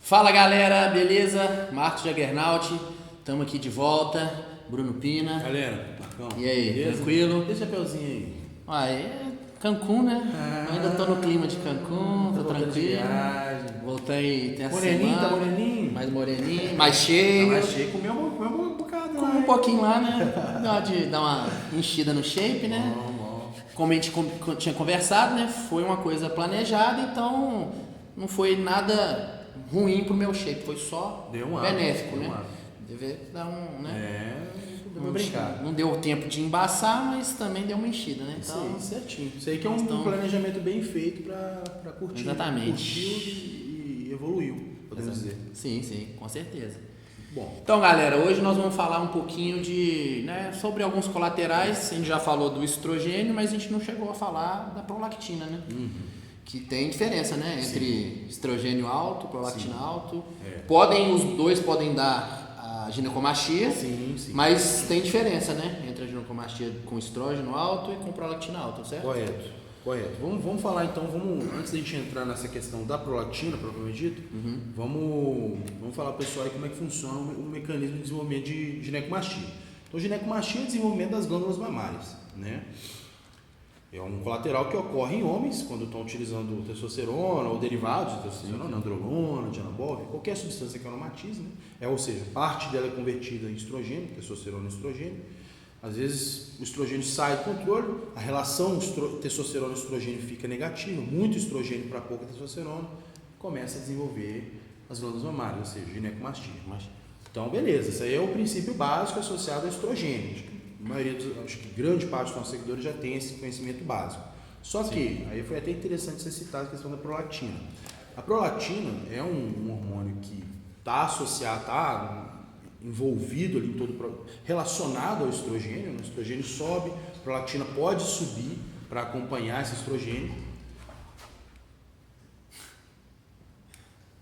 Fala galera, beleza? Marcos Jaggernaut, estamos aqui de volta, Bruno Pina. Galera, Marcão. E aí, beleza? tranquilo? Deixa o chapeuzinho aí. É Cancún, né? Ainda tô no clima de Cancún, tô tranquilo. Voltei tem essa Moreninho, semana. tá moreninho? Mais moreninho, mais cheio. Tá mais cheio, comeu um bocado lá. Comi um pouquinho lá, né? Dar uma enchida no shape, né? Bom. Como a gente tinha conversado, né? Foi uma coisa planejada, então não foi nada ruim pro meu shape, foi só benéfico, né? Deve dar um, né? Deu uma brincada. Não deu tempo de embaçar, mas também deu uma enchida, né? Isso Então, aí, certinho. Isso aí que é um planejamento bem feito pra curtir. Exatamente. Curtiu e evoluiu, podemos dizer. Sim, com certeza. Bom. Então, galera, hoje nós vamos falar um pouquinho sobre alguns colaterais. A gente já falou do estrogênio, mas a gente não chegou a falar da prolactina, né? Que tem diferença, né? Entre estrogênio alto, prolactina alto. Os dois podem dar a ginecomastia, Sim. mas tem diferença, né? Entre a ginecomastia com estrógeno alto e com prolactina alta, certo? Correto. Vamos falar então, antes da gente entrar nessa questão da prolactina, propriamente dito, vamos falar para o pessoal aí como é que funciona o mecanismo de desenvolvimento de ginecomastia. Então, ginecomastia é o desenvolvimento das glândulas mamárias, né? É um colateral que ocorre em homens quando estão utilizando testosterona ou derivados de testosterona, androlona, dianabol, qualquer substância que aromatize, né? Ou seja, parte dela é convertida em estrogênio, testosterona e estrogênio. Às vezes o estrogênio sai do controle, a relação testosterona e estrogênio fica negativa, muito estrogênio para pouca testosterona, começa a desenvolver as glândulas mamárias, ou seja, ginecomastia. Então, beleza, isso aí é o princípio básico associado ao estrogênio. Acho que grande parte dos nossos seguidores já tem esse conhecimento básico. Só que, aí foi até interessante você citar a questão da prolactina. A prolactina é um hormônio que está associado, está envolvido ali em todo, relacionado ao estrogênio. O estrogênio sobe, a prolactina pode subir para acompanhar esse estrogênio.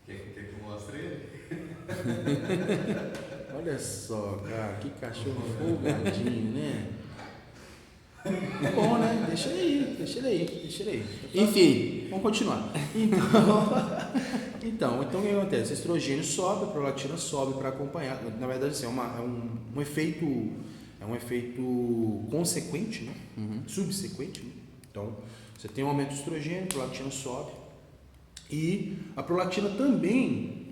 Quer que eu mostre ele? Olha só, cara, que cachorro folgadinho, né? É bom, né? Deixa ele aí. Enfim, vamos continuar. Então, o que acontece? O estrogênio sobe, a prolactina sobe para acompanhar. Na verdade, assim, é um efeito consequente, né? Subsequente. Né? Então, você tem um aumento do estrogênio, a prolactina sobe. E a prolactina também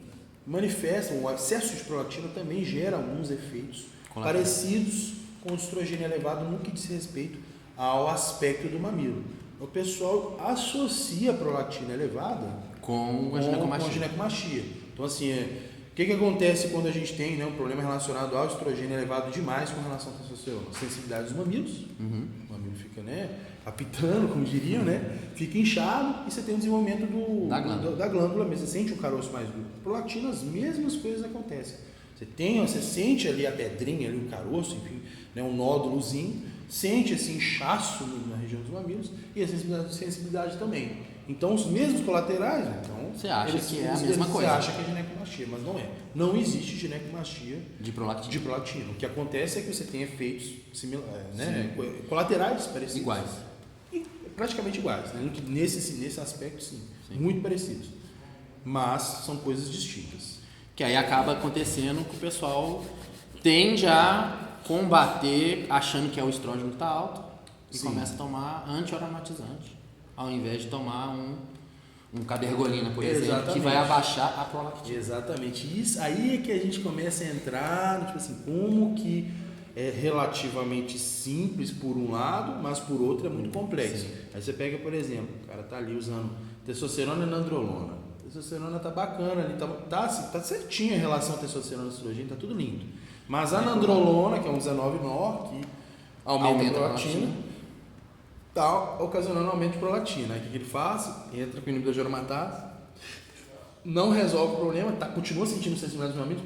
manifesta, o excesso de prolactina também gera alguns efeitos parecidos com o estrogênio elevado no que diz respeito ao aspecto do mamilo. O pessoal associa a prolactina elevada com a ginecomastia. Então, assim, o que acontece quando a gente tem, né, um problema relacionado ao estrogênio elevado demais com relação à testosterona? Sensibilidade dos mamilos, o mamilo fica, né, apitando, como diriam, né, fica inchado e você tem o desenvolvimento da glândula mesmo. Você sente um caroço mais duro. Prolactina, as mesmas coisas acontecem. Você sente ali a pedrinha, ali, o caroço, enfim, né, um nódulozinho, sente esse inchaço na região dos mamilos e a sensibilidade também. Então, os mesmos colaterais, então, você acha que é a mesma coisa. Você acha que é ginecomastia, mas não é. Não existe ginecomastia de prolactina. O que acontece é que você tem efeitos similares, né, colaterais parecidos. Iguais. Praticamente iguais, né? Nesse aspecto, sim, muito parecidos. Mas são coisas distintas. Que aí acaba acontecendo que o pessoal tende a combater achando que é o estrogênio que está alto e começa a tomar anti-aromatizante, ao invés de tomar um cabergolina, por exemplo, que vai abaixar a prolactina. Exatamente. Isso aí é que a gente começa a entrar, tipo assim, como que é relativamente simples por um lado, mas por outro é muito complexo. Aí você pega, por exemplo, o cara tá ali usando testosterona e nandrolona. A testosterona tá bacana ali, tá certinho a relação testosterona e estrogênio, tá tudo lindo. Mas a nandrolona, que é um 19-nor, que aumenta a prolactina, tá ocasionando aumento de prolactina. Aí o que ele faz? Entra com inibidor de aromatase, não resolve o problema, continua sentindo sensibilidade no momento,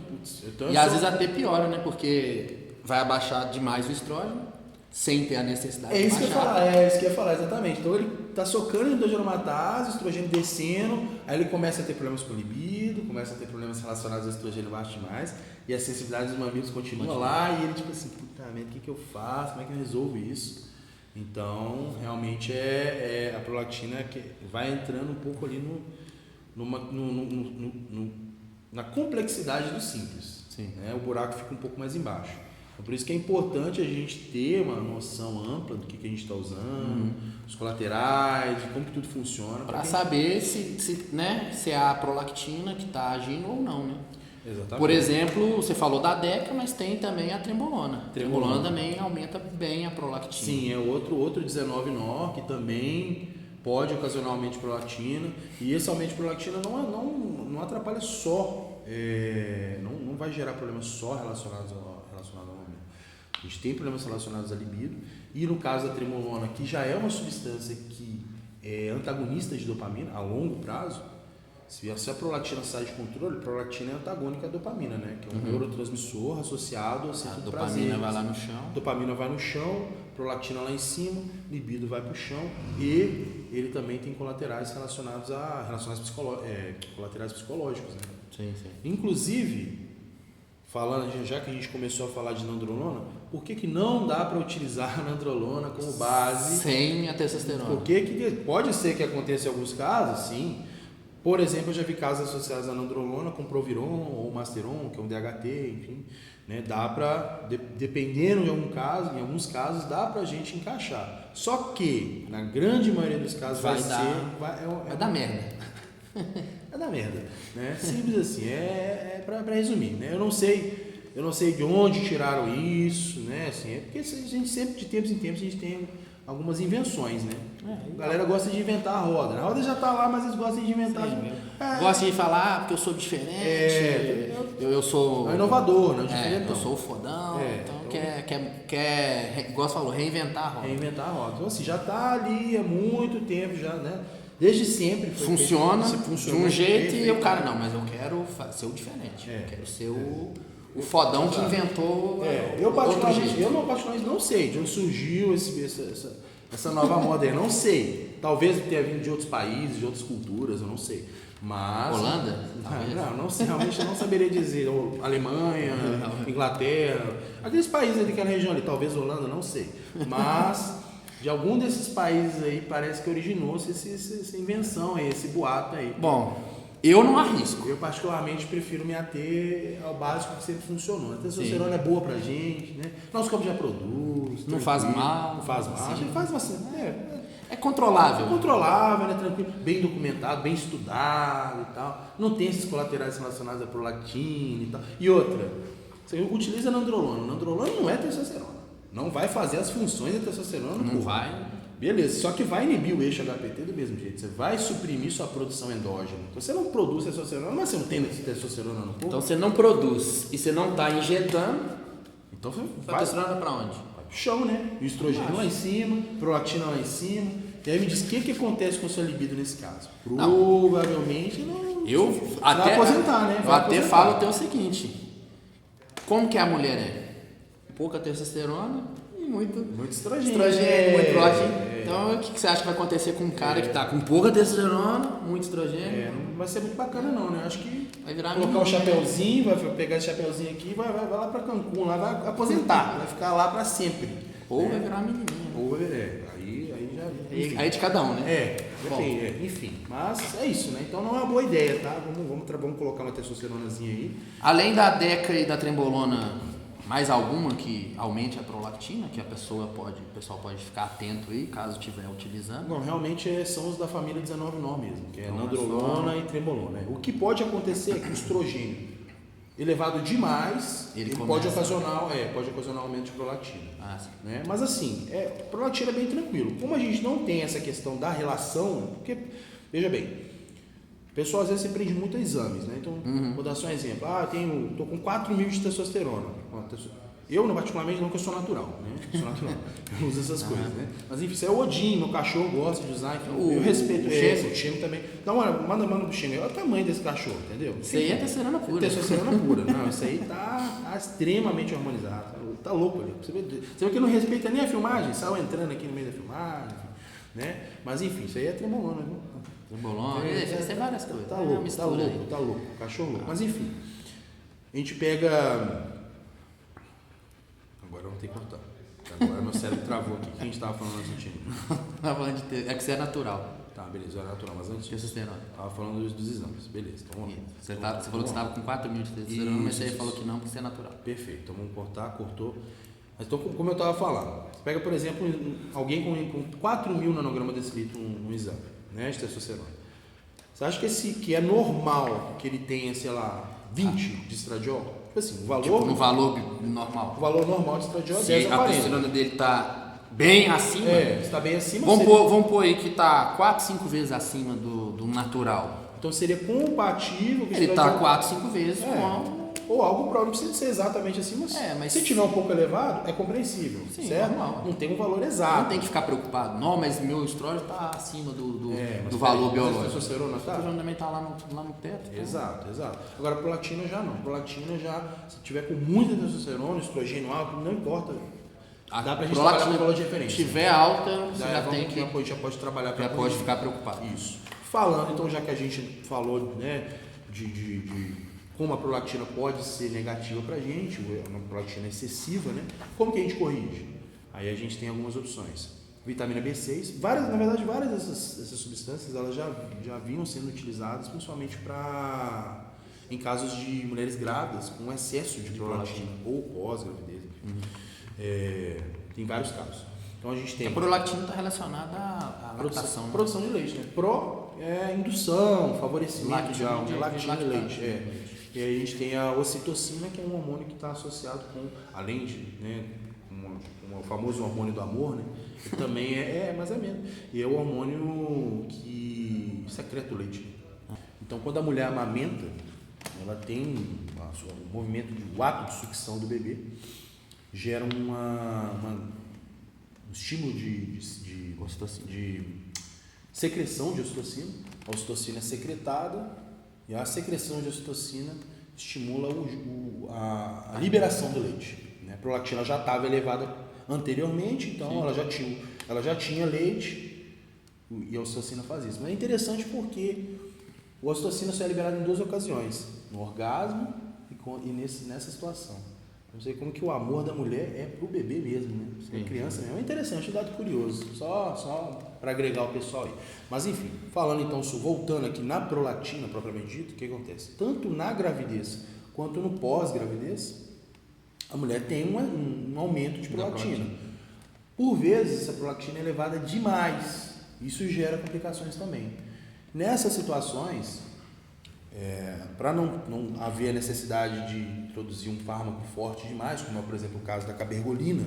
às vezes até piora, né? Porque vai abaixar demais o estrógeno, sem ter a necessidade de baixar. É isso que eu ia falar, exatamente. Então ele está socando em aromatase, estrogênio descendo, aí ele começa a ter problemas com libido, começa a ter problemas relacionados ao estrogênio baixo demais, e a sensibilidade dos mamilos continua lá, e ele tipo assim, puta merda, o que eu faço? Como é que eu resolvo isso? Então, realmente a prolactina que vai entrando um pouco ali na complexidade do simples. Sim. Né? O buraco fica um pouco mais embaixo. Então, por isso que é importante a gente ter uma noção ampla do que a gente está usando, os colaterais, de como que tudo funciona. Para saber né, se é a prolactina que está agindo ou não, né? Exatamente. Por exemplo, você falou da DECA, mas tem também a trembolona. A trembolona também aumenta bem a prolactina. Sim, é outro 19-NOR que também pode ocasionalmente prolactina. E esse aumento de prolactina não atrapalha só, não vai gerar problemas só relacionados ao aumento. A gente tem problemas relacionados à libido. E no caso da trembolona, que já é uma substância que é antagonista de dopamina a longo prazo, se a prolactina sai de controle, a prolactina é antagônica à dopamina, né? Que é um neurotransmissor associado ao centro do prazer. A dopamina vai lá no chão. Dopamina vai no chão, prolactina lá em cima, libido vai para o chão e ele também tem colaterais relacionados a colaterais psicológicos, né? Sim. Inclusive, já que a gente começou a falar de nandrolona, por que não dá para utilizar a nandrolona como base? Sem a testosterona. Porque pode ser que aconteça em alguns casos, sim. Por exemplo, eu já vi casos associados à nandrolona com Proviron ou Masteron, que é um DHT, enfim. Né? Dá para, dependendo de algum caso, em alguns casos, dá para a gente encaixar. Só que, na grande maioria dos casos, vai dar merda. Vai dar merda. Né? Simples assim, para resumir. Né? Eu não sei de onde tiraram isso, né? Assim, é porque a gente sempre, de tempos em tempos, a gente tem algumas invenções, né? A galera gosta de inventar a roda. A roda já tá lá, mas eles gostam de inventar. Gosta de falar porque eu sou diferente. Eu sou. É inovador, não é diferente. Eu sou o fodão. Então igual você falou, reinventar a roda. Reinventar a roda. Então, assim, já tá ali há muito tempo, já, né? Desde sempre. Funciona de um jeito e o cara, não, mas eu quero ser o diferente. Eu quero ser o fodão que inventou outro jeito. Eu particularmente não sei de onde surgiu essa nova moda. Eu não sei. Talvez tenha vindo de outros países, de outras culturas, eu não sei. Mas... Holanda? Não sei, realmente eu não saberia dizer. Alemanha, Inglaterra, aqueles países ali, aquela região ali, talvez Holanda, não sei. Mas de algum desses países aí parece que originou-se essa invenção aí, esse boato aí. Bom, eu não arrisco. Eu particularmente prefiro me ater ao básico que sempre funcionou. A testosterona é boa pra gente, né? Nosso corpo já produz. Não faz mal. Não faz mal. A gente faz assim, é controlável. É controlável, né? Tranquilo, bem documentado, bem estudado e tal. Não tem esses colaterais relacionados à prolactina e tal. E outra, você utiliza nandrolona. Nandrolona não é testosterona. Não vai fazer as funções da testosterona no corpo. Não vai. Beleza, só que vai inibir o eixo HPT do mesmo jeito. Você vai suprimir sua produção endógena. Então você não produz testosterona, mas você não tem testosterona no corpo. Então você não produz e você não está injetando. Então você vai testosterona para onde? Vai pro chão, né? O estrogênio lá em cima, prolactina lá em cima. E aí me diz o que acontece com a sua libido nesse caso. Provavelmente não. Vai aposentar, né? Eu até falo até o seguinte: como que a mulher é? Pouca testosterona e muito estrogênio, muito prolactina. Então, o que você acha que vai acontecer com um cara que está com pouca testosterona, muito estrogênio? Não vai ser muito bacana não, né? Acho que vai virar colocar o chapéuzinho, vai pegar esse chapéuzinho aqui e vai lá para Cancún, lá vai aposentar, vai ficar lá para sempre. Ou vai virar uma menininha. Ou aí já... Enfim. Aí de cada um, né? Enfim. Mas é isso, né? Então não é uma boa ideia, tá? Vamos colocar uma testosteronazinha aí. Além da DECA e da trembolona, mais alguma que aumente a prolactina, que o pessoal pode ficar atento aí, caso estiver utilizando? Não, realmente são os da família 19-NOR mesmo, que é nandrolona e trembolona. O que pode acontecer é que o estrogênio elevado demais, ele pode ocasionar aumento de prolactina. Né? Mas assim, prolactina é bem tranquilo. Como a gente não tem essa questão da relação, porque, veja bem, o pessoal às vezes se prende muito a exames, né? Então, vou dar só um exemplo. Tô com 4.000 de testosterona. Eu, particularmente, não, que eu sou natural, né? Eu não uso essas coisas, né? Mas enfim, isso é o Odin, meu cachorro gosta de usar, então eu respeito o Xeno também. Então, manda pro Xeno, olha o tamanho desse cachorro, entendeu? Isso aí é testosterona pura. Testosterona pura, não, isso aí tá extremamente harmonizado, tá louco ali. Você vê que não respeita nem a filmagem, saiu entrando aqui no meio da filmagem, né? Mas enfim, isso aí é trembolona, viu? Trembolona, isso é várias coisas. Tá louco, cachorro louco. Mas enfim, a gente pega... Agora eu vou ter que cortar. Agora meu cérebro travou aqui. O que a gente estava falando antes do time? É que você é natural. Tá, beleza, era natural, mas antes Testosterona. tava falando dos exames, beleza. Então, vamos lá. Você falou que você estava com 4 mil de testosterona, mas você falou que não, porque você é natural. Perfeito, então vamos cortou. Mas então, como eu estava falando, você pega, por exemplo, alguém com 4 mil nanogramas decilitro no exame, né, de testosterona. Você acha que é normal que ele tenha, sei lá, 20 de estradiol? Tipo assim, o valor... Tipo, no valor normal. O valor normal de estradiol é Se 10 a a 40. testosterona dele tá bem acima... está bem acima... Vamos pôr aí que tá 4, 5 vezes acima do natural. Então seria compatível... Com Ele tá 4, 5 vezes com... Ou algo próximo, não precisa ser exatamente assim, mas se tiver um pouco elevado, é compreensível, Sim, certo? normal. Não tem um valor exato. Não tem que ficar preocupado. Não, mas meu estrógeno tá acima do mas valor peraí, biológico. A testosterona O tá? estrógeno também tá lá no teto. Então. Exato. Agora, a prolactina já não. Prolactina já, se tiver com muita testosterona, estrogênio alto, não importa. Dá pra gente trabalhar com valor de referência. Se tiver alta, você já tem que... Já pode trabalhar. Já pode ficar preocupado. Isso. Falando, então, já que a gente falou, né, de como a prolactina pode ser negativa pra gente, uma prolactina excessiva, né? Como que a gente corrige? Aí a gente tem algumas opções. Vitamina B6, várias dessas substâncias elas já vinham sendo utilizadas principalmente em casos de mulheres grávidas com excesso de prolactina ou pós-gravidez. Tem vários casos. Então a gente tem... A prolactina está relacionada à lactação. Né? Produção de leite, né? Indução, favorecimento de lactina e leite. E aí a gente tem a ocitocina, que é um hormônio que está associado com, além de, né, com o famoso hormônio do amor, né? Ele também mais ou menos. E é o hormônio que secreta o leite. Então, quando a mulher amamenta, ela tem o movimento, o ato de sucção do bebê, gera um estímulo de secreção de ocitocina. A ocitocina é secretada e a secreção de ocitocina estimula a liberação do leite. Né? A prolactina já estava elevada anteriormente, então ela já tinha leite e a ocitocina faz isso. Mas é interessante porque a ocitocina só é liberada em 2 ocasiões, no orgasmo e nessa situação. Não sei como que o amor da mulher é pro bebê mesmo, né? Pra criança mesmo. É interessante, um dado curioso. Só para agregar o pessoal aí. Mas enfim, falando então, voltando aqui na prolactina propriamente dito, o que acontece? Tanto na gravidez quanto no pós-gravidez, a mulher tem um aumento de prolactina. Por vezes, essa prolactina é elevada demais. Isso gera complicações também. Nessas situações, para não haver a necessidade de introduzir um fármaco forte demais, como é, por exemplo, o caso da cabergolina,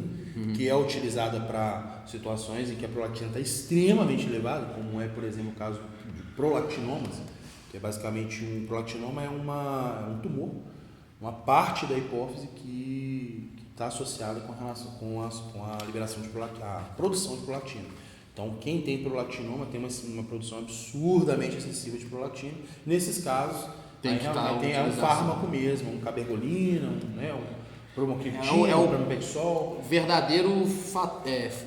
que é utilizada para situações em que a prolactina está extremamente elevada, como é, por exemplo, o caso de prolactinomas, que é basicamente um prolactinoma é um tumor, uma parte da hipófise que está associada com a liberação de prolactina, a produção de prolactina. Então, quem tem prolactinoma tem uma produção absurdamente excessiva de prolactina. Nesses casos, tem um fármaco mesmo, um cabergolina, um bromocriptina, um pramipexol. Verdadeiro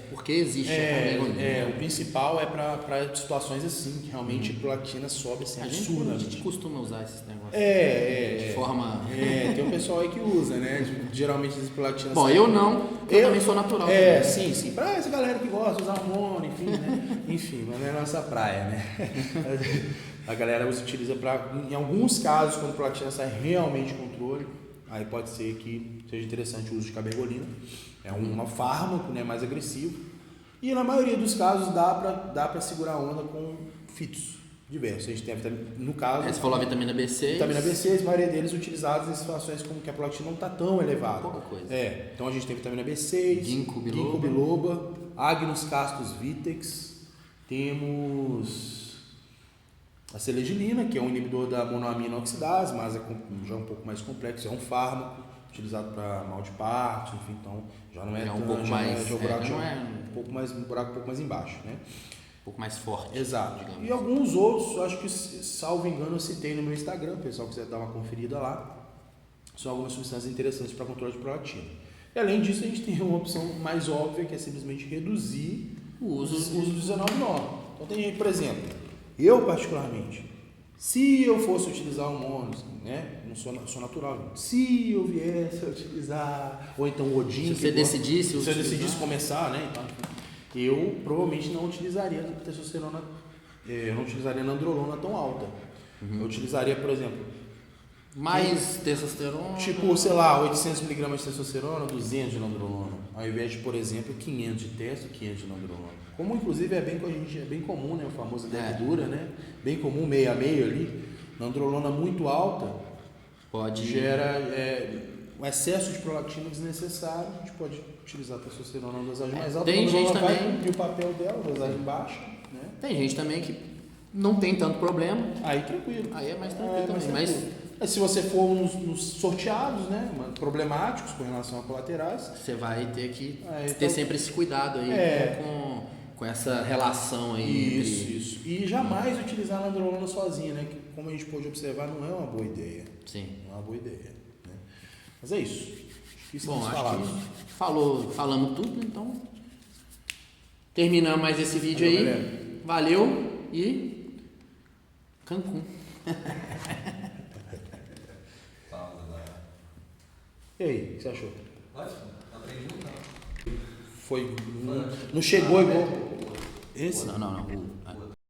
porque existe a cabergolina. O principal é para situações assim, que realmente a prolactina sobe assim, absurdamente. A gente costuma usar esses negócios. De forma... tem um pessoal aí que usa, né? Geralmente as prolactinas... Bom, eu não, eu também sou natural. Sim. Pra essa galera que gosta de usar hormônio, enfim, né? Enfim, mas não é a nossa praia, né? A galera utiliza em alguns casos, quando a prolactina sai realmente de controle, aí pode ser que seja interessante o uso de cabergolina. É um fármaco, né, mais agressivo. E na maioria dos casos dá para segurar a onda com fitos diversos. A gente tem a vitamina, no caso... Você falou a vitamina B6. Vitamina B6, a maioria deles utilizados em situações como que a prolactina não está tão elevada. Pouca coisa. Então a gente tem vitamina B6, ginkgo biloba, Agnus castus vitex, temos a selegilina, que é um inibidor da monoamina oxidase, mas já é um pouco mais complexo, é um fármaco utilizado para mal de parto, enfim, então já não é um pouco mais, um buraco um pouco mais embaixo, né? Um pouco mais forte. Exato. E alguns outros, acho que, salvo engano, eu citei no meu Instagram, o pessoal quiser dar uma conferida lá, são algumas substâncias interessantes para controle de prolactina. E além disso, a gente tem uma opção mais óbvia, que é simplesmente reduzir o uso do 19,9. Então tem gente, por exemplo, eu particularmente, se eu fosse utilizar hormônios, né, não sou natural, se eu viesse a utilizar, ou então o Odin... Se eu decidisse começar, né, então, eu provavelmente não utilizaria a testosterona eu não utilizaria nandrolona tão alta. Eu utilizaria, por exemplo, Mais testosterona? tipo, sei lá, 800 mg de testosterona, 200 de nandrolona, ao invés de, por exemplo, 500 de testo, 500 de nandrolona. Como inclusive é bem comum, né, o famoso deck dura, né? Bem comum, meio a meio ali. Nandrolona muito alta gera um excesso de prolactina desnecessário. A gente pode utilizar a testosterona na dosagem mais alta. Tem gente vai também cumprir o papel dela, dosagem baixa, né? Tem gente também que não tem tanto problema. Aí tranquilo. Aí é mais tranquilo também. Mas se você for nos sorteados, né, problemáticos com relação a colaterais, você vai ter que ter então, sempre esse cuidado aí com essa relação aí. Isso. E jamais utilizar a nandrolona sozinha, né? Que, como a gente pôde observar, não é uma boa ideia. Sim. Não é uma boa ideia. Né? Mas é isso. Bom, acho que falamos tudo, então terminamos mais esse vídeo aí. Galera. Valeu e Cancún. E aí, o que você achou? Ótimo, aprendi muito. Foi. Não chegou igual. Esse? Não.